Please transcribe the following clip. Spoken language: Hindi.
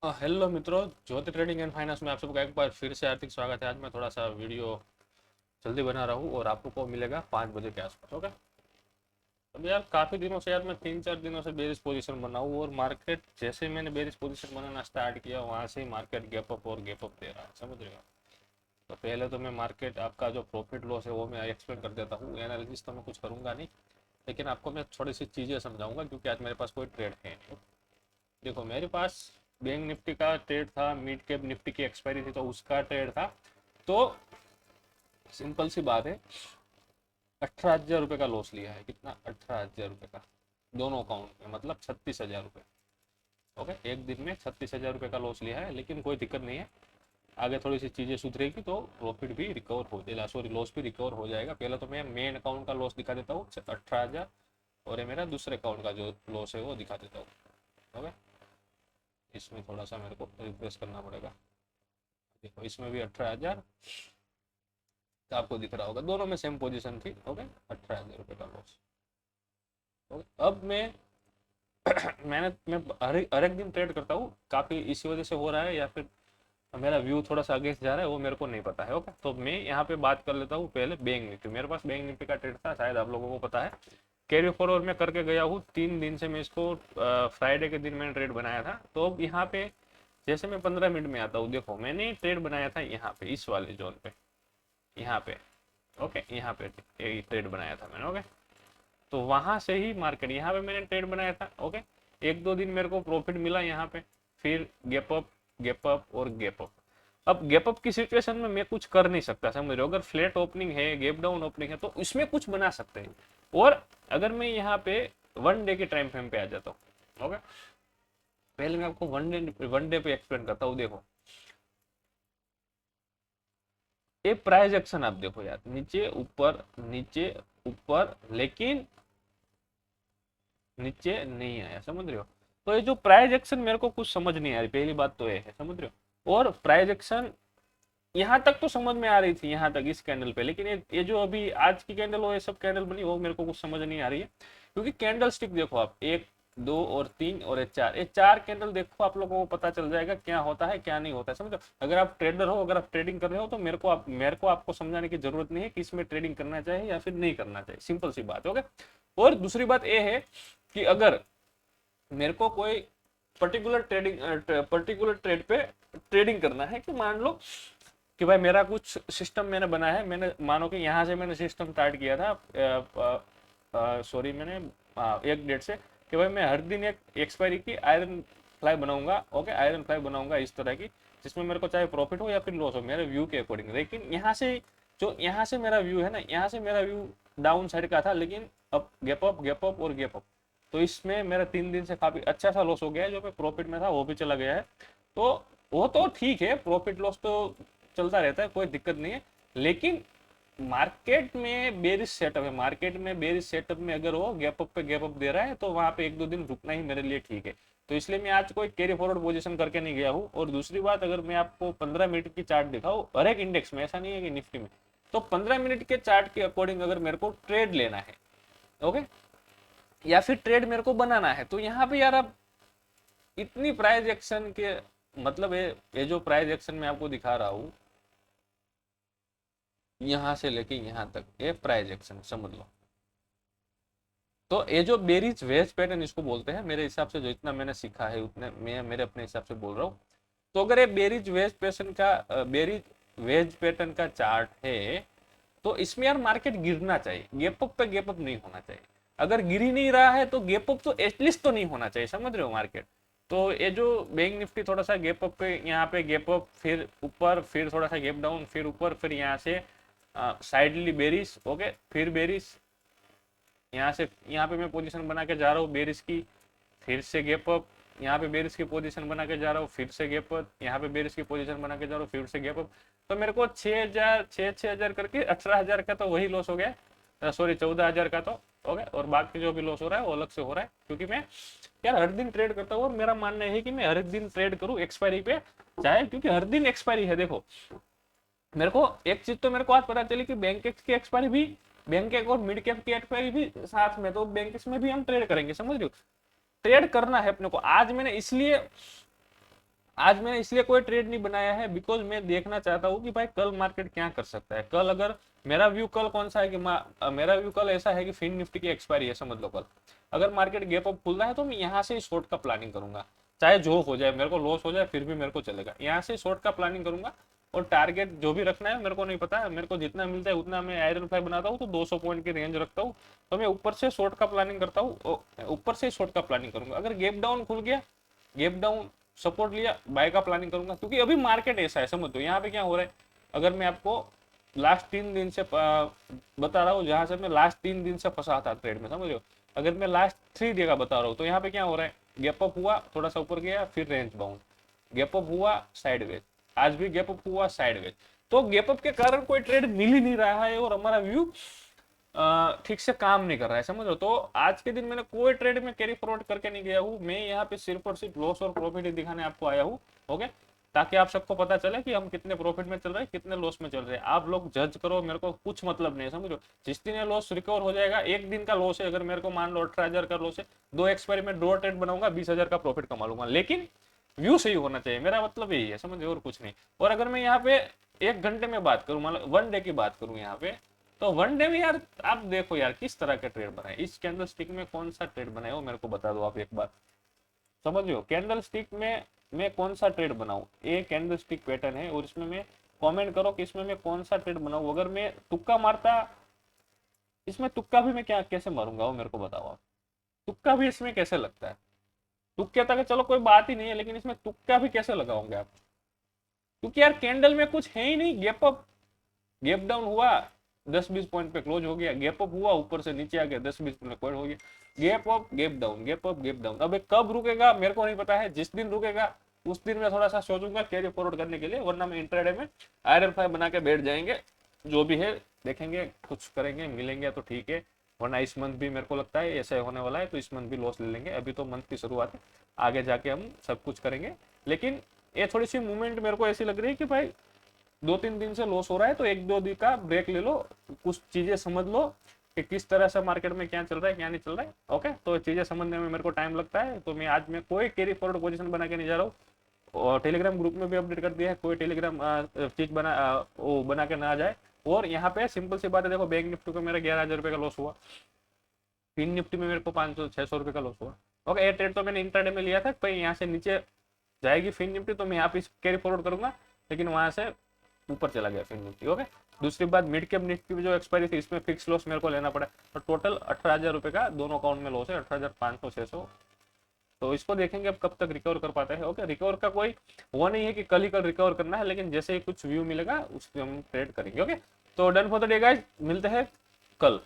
हेलो मित्रों, ज्योति ट्रेडिंग एंड फाइनेंस में आप सबका एक बार फिर से हार्दिक स्वागत है। आज मैं थोड़ा सा वीडियो जल्दी बना रहा हूँ और आपको मिलेगा 5 बजे के आसपास। ओके। अब यार काफ़ी दिनों से, यार मैं 3-4 दिनों से बेरिश पोजीशन बना हूँ और मार्केट जैसे मैंने बेरिश पोजीशन बनाना स्टार्ट किया वहाँ से ही मार्केट गैप अप और गैप अप दे रहा है, समझ रहे हो। तो पहले तो मैं मार्केट आपका जो प्रॉफिट लॉस है वो मैं एक्सप्लेन कर देता हूँ। एनालिसिस तो मैं कुछ करूँगा नहीं, लेकिन आपको मैं थोड़ी सी चीज़ें समझाऊंगा क्योंकि आज मेरे पास कोई ट्रेड है नहीं। देखो मेरे पास बैंक निफ्टी का ट्रेड था, मिड कैप निफ्टी की एक्सपायरी थी तो उसका ट्रेड था। तो सिंपल सी बात है, 18,000 रुपये का लॉस लिया है। कितना? 18,000 रुपये का, दोनों अकाउंट में, मतलब 36,000 रुपये। ओके, एक दिन में 36,000 रुपये का लॉस लिया है, लेकिन कोई दिक्कत नहीं है। आगे थोड़ी सी चीज़ें सुधरेगी तो प्रॉफिट भी रिकवर हो जाएगा, सॉरी लॉस भी रिकवर हो जाएगा। पहले तो मैं मेन अकाउंट का लॉस दिखा देता हूँ 18,000, और ये मेरा दूसरे अकाउंट का जो लॉस है वो दिखा देता हूँ। ओके, इसमें थोड़ा सा मेरे को रिफ्रेश करना पड़ेगा। देखो इसमें भी 18,000 आपको दिख रहा होगा, दोनों में सेम पोजीशन थी। ओके, 18,000 रुपये का लॉस। ओके, अब मैं हर एक दिन ट्रेड करता हूँ, काफ़ी इसी वजह से हो रहा है या फिर मेरा व्यू थोड़ा सा अगेंस्ट जा रहा है वो मेरे को नहीं पता है। ओके, तो मैं यहाँ पे बात कर लेता हूँ पहले बैंक निफ्टी। मेरे पास बैंक निफ्टी का ट्रेड था, शायद आप लोगों को पता है। कैरी फॉरवर्ड में करके गया हूँ 3 दिन से। मैं इसको फ्राइडे के दिन मैंने ट्रेड बनाया था। तो अब यहाँ पे जैसे मैं 15 मिनट में आता हूँ, देखो मैंने ट्रेड बनाया था यहाँ पे, इस वाले जोन पे, यहाँ पे। ओके, यहाँ पे ट्रेड बनाया था मैंने। ओके, तो वहां से ही मार्केट, यहाँ पे मैंने ट्रेड बनाया था। ओके, 1-2 दिन मेरे को प्रॉफिट मिला यहाँ पे, फिर गैप अप, गैप अप और गैप अप। अब गैप अप की सिचुएशन में मैं कुछ कर नहीं सकता, समझ रहे हो। अगर फ्लैट ओपनिंग है, गैप डाउन ओपनिंग है तो इसमें कुछ बना सकते हैं। और अगर मैं यहाँ पे 1 डे के टाइम फ्रेम पे आ जाता हूँ। ओके, पहले मैं आपको वन डे पे एक्सप्लेन करता हूँ। देखो ये प्राइस एक्शन आप देखो यार, नीचे ऊपर, नीचे ऊपर, लेकिन नीचे नहीं आया, समझ रहे हो। तो ये जो प्राइस एक्शन मेरे को कुछ समझ नहीं आ रही, पहली बात तो ये है, समझ रहे हो। और प्राइस एक्शन यहाँ तक तो समझ में आ रही थी, यहाँ तक इस कैंडल पे, लेकिन ये जो अभी आज की कैंडल हो, ये सब कैंडल बनी, वो मेरे को कुछ समझ नहीं आ रही है। क्योंकि कैंडल स्टिक देखो आप, 1, 2 और 3 और ये चार कैंडल देखो, आप लोगों को पता चल जाएगा क्या होता है क्या नहीं होता है, समझो। अगर आप ट्रेडर हो, अगर आप ट्रेडिंग कर रहे हो तो मेरे को आपको समझाने की जरूरत नहीं है कि इसमें ट्रेडिंग करना चाहिए या फिर नहीं करना चाहिए, सिंपल सी बात है। ओके, और दूसरी बात ये है कि अगर मेरे को कोई पर्टिकुलर ट्रेड पे ट्रेडिंग करना है, कि मान लो कि भाई मेरा कुछ सिस्टम मैंने बनाया है, मैंने मानो कि यहाँ से मैंने सिस्टम स्टार्ट किया था, सॉरी मैंने एक डेट से, कि भाई मैं हर दिन एक एक्सपायरी की आयरन फ्लाई बनाऊंगा। ओके, आयरन फ्लाई बनाऊंगा इस तरह की, जिसमें मेरे को चाहे प्रॉफिट हो या फिर लॉस हो, मेरे व्यू के अकॉर्डिंग। लेकिन यहाँ से मेरा व्यू है ना, यहाँ से मेरा व्यू डाउन साइड का था, लेकिन अब गैप अप, गैप अप और गैप अप, तो इसमें मेरा 3 दिन से काफी अच्छा सा लॉस हो गया है। जो मैं प्रॉफिट में था वो भी चला गया है। तो वो तो ठीक है, प्रॉफिट लॉस तो चलता रहता है, कोई दिक्कत नहीं है। लेकिन मार्केट में बेरिश सेटअप है, मार्केट में बेरिश सेटअप में अगर वो गैप अप पे गैप अप दे रहा है तो वहां पे 1-2 दिन रुकना ही मेरे लिए ठीक है। तो इसलिए मैं आज कोई कैरी फॉरवर्ड पोजीशन करके नहीं गया हूँ। और दूसरी बात, अगर मैं आपको 15 मिनट की चार्ट दिखाऊं हर एक इंडेक्स में, ऐसा नहीं है कि निफ्टी में, तो 15 मिनट के चार्ट के अकॉर्डिंग अगर मेरे को ट्रेड लेना है, ओके, या फिर ट्रेड मेरे को बनाना है, तो यहाँ पे यार आप इतनी प्राइस एक्शन के, मतलब ये जो प्राइस एक्शन मैं आपको दिखा रहा हूँ, यहाँ से लेके यहाँ तक ये प्राइस एक्शन समझ लो। तो ये जो बेरीज वेज पैटर्न इसको बोलते हैं, मेरे हिसाब से जो इतना मैंने सीखा है उतने मैं मेरे अपने हिसाब से बोल रहा हूँ। तो अगर ये बेरीज वेज पैटर्न का चार्ट है, तो इसमें यार मार्केट गिरना चाहिए, गैप अप पे गैप अप नहीं होना चाहिए। अगर गिर ही नहीं रहा है तो गैप अप तो एटलीस्ट तो नहीं होना चाहिए, समझ रहे हो मार्केट। तो ये जो बैंक निफ्टी थोड़ा सा गैप अप पे, यहाँ पे गैप अप, फिर ऊपर, फिर थोड़ा सा गैप डाउन, फिर ऊपर, फिर यहाँ से साइडली बेरिश। ओके, फिर बेरिश, यहाँ से यहाँ पे मैं पोजीशन बना के जा रहा हूँ बेरिश की, फिर से गैप अप, यहाँ पे बेरिश की पोजीशन बना के जा रहा हूँ, फिर से गैप अप, यहाँ पे बेरिश की पोजीशन बना के जा रहा हूँ, फिर से गैप अप। तो मेरे को 6,000, 6,000 करके 18,000 का तो वही लॉस हो गया, सॉरी 14,000 का तो। ओके, और बाकी जो भी लॉस हो रहा है वो अलग से हो रहा है, क्योंकि मैं यार हर दिन ट्रेड करता हूँ और मेरा मानना है कि मैं हर दिन ट्रेड करूँ एक्सपायरी पे, चाहे, क्योंकि हर दिन एक्सपायरी है। देखो मेरे को एक चीज तो मेरे को आज पता चली कि बैंक की एक्सपायरी भी, बैंक और मिड कैप की एक्सपायरी भी साथ में, तो बैंक में भी हम ट्रेड करेंगे, समझ रहे हो। ट्रेड करना है अपने को। आज मैंने इसलिए आज मैंने इसलिए कोई ट्रेड नहीं बनाया है बिकॉज मैं देखना चाहता हूँ कि भाई कल मार्केट क्या कर सकता है। कल अगर मेरा व्यू कल कौन सा है कि मेरा व्यू कल ऐसा है कि फिन निफ्टी की एक्सपायरी है, समझ लो कल अगर मार्केट गैप अप खुल रहा है तो मैं यहाँ से शॉर्ट का प्लानिंग करूंगा, चाहे जो हो जाए, मेरे को लॉस हो जाए फिर भी मेरे को चलेगा, यहाँ से शॉर्ट का प्लानिंग करूंगा। और टारगेट जो भी रखना है मेरे को नहीं पता है, मेरे को जितना मिलता है उतना मैं आयरन फ्लाई बनाता हूँ तो 200 पॉइंट की रेंज रखता हूँ, तो मैं ऊपर से शॉर्ट का प्लानिंग करता हूँ, ऊपर से शॉर्ट का प्लानिंग करूंगा। अगर गैप डाउन खुल गया, गैप डाउन सपोर्ट लिया, बाय का प्लानिंग करूंगा, क्योंकि अभी मार्केट ऐसा है, समझ लो यहाँ पे क्या हो रहा है। अगर मैं आपको लास्ट 3 दिन से बता रहा हूँ, जहां से मैं लास्ट 3 दिन से फंसा था ट्रेड में, समझ लो, अगर मैं लास्ट 3 डे का बता रहा हूँ तो यहाँ पे क्या हो रहा है, गैप अप हुआ, थोड़ा सा ऊपर गया, फिर रेंज बाउंड, गैप अप हुआ, साइडवेज, आज भी गैप अप हुआ, साइडवेज। तो गैप अप के कारण कोई ट्रेड मिल ही नहीं रहा है और हमारा व्यू ठीक से काम नहीं कर रहा है, समझ लो। तो आज के दिन मैंने कोई ट्रेड में कैरी फॉरवर्ड करके नहीं गया हूँ, मैं यहाँ पे सिर्फ और सिर्फ लॉस और प्रॉफिट ही दिखाने आपको आया हूँ। ओके, ताकि आप सबको पता चले कि हम कितने प्रॉफिट में चल रहे हैं, कितने लॉस में चल रहे हैं। आप लोग जज करो, मेरे को कुछ मतलब नहीं है, समझ लो। जिस दिन ये लॉस रिकवर हो जाएगा, एक दिन का लॉस है, अगर मेरे को मान लो 18,000 का लॉस है, 2 एक्सपायरी में 2 ट्रेड बनाऊंगा, 20,000 का प्रॉफिट कमा लूंगा, लेकिन व्यू सही होना चाहिए, मेरा मतलब यही है, समझ, और कुछ नहीं। और अगर मैं यहाँ पे 1 घंटे में बात करूँ, मतलब 1 डे की बात करूँ यहाँ पे, तो 1 डे में यार आप देखो यार किस तरह के ट्रेड बनाए, इस कैंडल स्टिक में कौन सा ट्रेड बनाए हो मेरे को बता दो आप एक बार, समझ लो। कैंडल स्टिक में मैं कौन सा ट्रेड बनाऊं, ये कैंडल स्टिक पैटर्न है और इसमें मैं कमेंट करो कि इसमें मैं कौन सा ट्रेड बनाऊं। अगर मैं तुक्का मारता, इसमें तुक्का भी मैं क्या कैसे मारूंगा वो मेरे को बताओ आप, तुक्का भी इसमें कैसे लगता है। तुक्के तक चलो कोई बात ही नहीं है, लेकिन इसमें तुक्का भी कैसे लगाओगे आप, क्योंकि यार कैंडल में कुछ है ही नहीं। गैप अप, गैप डाउन हुआ, 10-20 पॉइंट पे क्लोज हो गया, गैप अप हुआ, ऊपर से नीचे आ गया, 10-20 पॉइंट हो गया, gap up gap down, gap up gap down. अब ये कब रुकेगा मेरे को नहीं पता है, जिस दिन रुकेगा उस दिन मैं थोड़ा सा सोचूंगा कैरी फॉरवर्ड करने के लिए, वरना मैं इंट्राडे में आयरन फाइव बना के बैठ जाएंगे, जो भी है देखेंगे, कुछ करेंगे, मिलेंगे तो ठीक है, वरना इस मंथ भी मेरे को लगता है ऐसा होने वाला है, तो इस मंथ भी लॉस ले लेंगे। अभी तो मंथ की शुरुआत है, आगे जाके हम सब कुछ करेंगे। लेकिन ये थोड़ी सी मूवमेंट मेरे को ऐसी लग रही है कि भाई 2-3 दिन से लॉस हो रहा है, तो 1-2 दिन का ब्रेक ले लो, कुछ चीजें समझ लो कि किस तरह से मार्केट में क्या चल रहा है क्या नहीं चल रहा है। ओके, तो चीजें समझने में मेरे को टाइम लगता है, तो मैं आज में कोई कैरी फॉरवर्ड पोजीशन बना के नहीं जा रहा हूँ। और टेलीग्राम ग्रुप में भी अपडेट कर दिया है, कोई टेलीग्राम चीज वो बना के ना आ जाए। और यहाँ पे सिंपल सी बात है, देखो बैंक निफ्टी को मेरा 11,000 रुपये का लॉस हुआ, फिन निफ्टी में मेरे को 500-600 रुपये का लॉस हुआ। ओके, ये ट्रेड तो मैंने इंट्राडे में लिया था, भाई यहाँ से नीचे जाएगी फिन निफ्टी तो मैं यहाँ पे कैरी फॉरवर्ड करूंगा, लेकिन वहां से ऊपर चला गया फिन निफ्टी। ओके, दूसरी बात, मिड कैप निफ्टी की जो एक्सपायरी थी, इसमें फिक्स लॉस मेरे को लेना पड़ा, तो टोटल 18,000 रुपये का दोनों अकाउंट में लॉस है, 18,500-600। तो इसको देखेंगे अब कब तक रिकवर कर पाता है। ओके, रिकवर का कोई वो नहीं है कि कल ही कल रिकवर करना है, लेकिन जैसे ही कुछ व्यू मिलेगा उसमें हम ट्रेड करेंगे। ओके, तो done for the day guys, मिलते हैं कल।